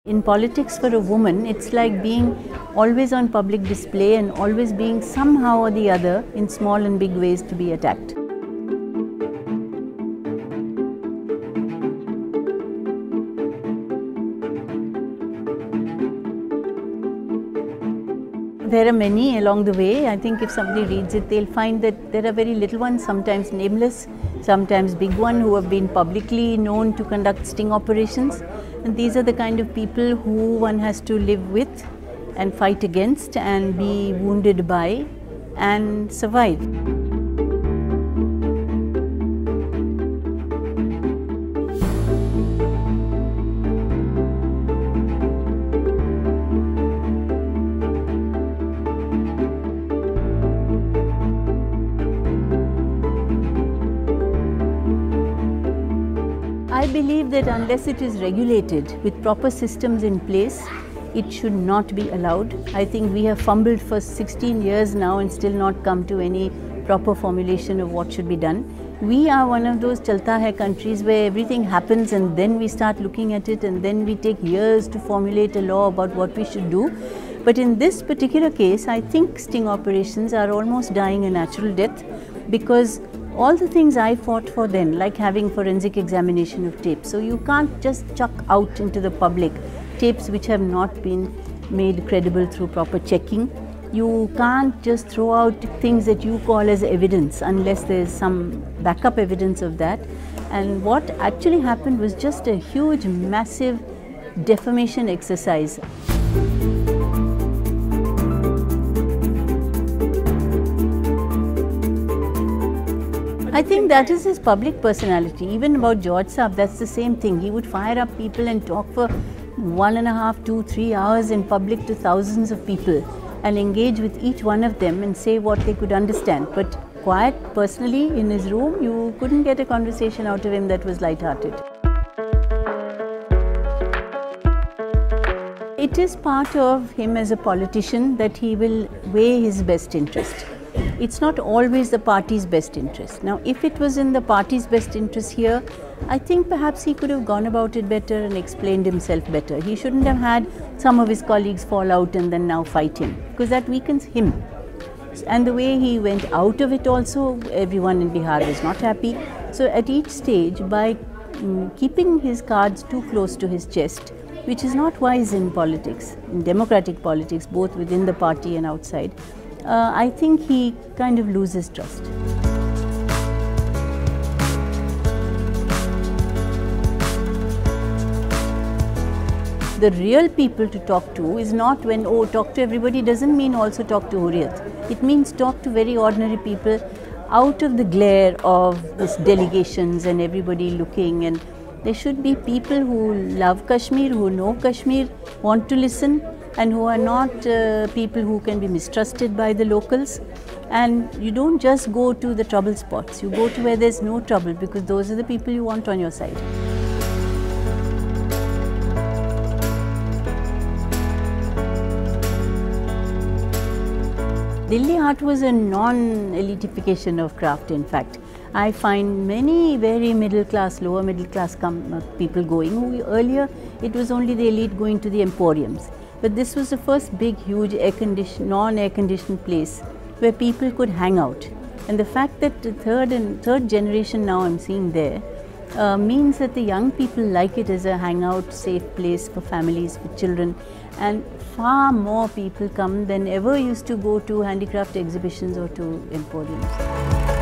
In politics for a woman, it's like being always on public display and always being somehow or the other in small and big ways to be attacked. There are many along the way. I think if somebody reads it, they'll find that there are very little ones, sometimes nameless, sometimes big ones who have been publicly known to conduct sting operations. And these are the kind of people who one has to live with and fight against and be wounded by and survive. I believe that unless it is regulated with proper systems in place, it should not be allowed. I think we have fumbled for 16 years now and still not come to any proper formulation of what should be done. We are one of those chalta hai countries where everything happens and then we start looking at it and then we take years to formulate a law about what we should do. But in this particular case, I think sting operations are almost dying a natural death, because all the things I fought for then, like having forensic examination of tapes. So you can't just chuck out into the public tapes which have not been made credible through proper checking. You can't just throw out things that you call as evidence unless there's some backup evidence of that. And what actually happened was just a huge, massive defamation exercise. I think that is his public personality. Even about George Saab, that's the same thing. He would fire up people and talk for 1.5, 2, 3 hours in public to thousands of people and engage with each one of them and say what they could understand. But quiet, personally, in his room, you couldn't get a conversation out of him that was light-hearted. It is part of him as a politician that he will weigh his best interest. It's not always the party's best interest. Now, if it was in the party's best interest here, I think perhaps he could have gone about it better and explained himself better. He shouldn't have had some of his colleagues fall out and then now fight him, because that weakens him. And the way he went out of it also, everyone in Bihar was not happy. So at each stage, by keeping his cards too close to his chest, which is not wise in politics, in democratic politics, both within the party and outside, I think he kind of loses trust. The real people to talk to is not when, oh, talk to everybody doesn't mean also talk to Hurriyat. It means talk to very ordinary people out of the glare of these delegations and everybody looking. And there should be people who love Kashmir, who know Kashmir, want to listen, and who are not people who can be mistrusted by the locals. And you don't just go to the trouble spots, you go to where there's no trouble, because those are the people you want on your side. Delhi art was a non-elitification of craft, in fact. I find many very middle class, lower middle class people going, who earlier it was only the elite going to the emporiums. But this was the first big, huge non-air conditioned place where people could hang out. And the fact that the third generation now I'm seeing there means that the young people like it as a hangout, safe place for families, for children. And far more people come than ever used to go to handicraft exhibitions or to emporiums.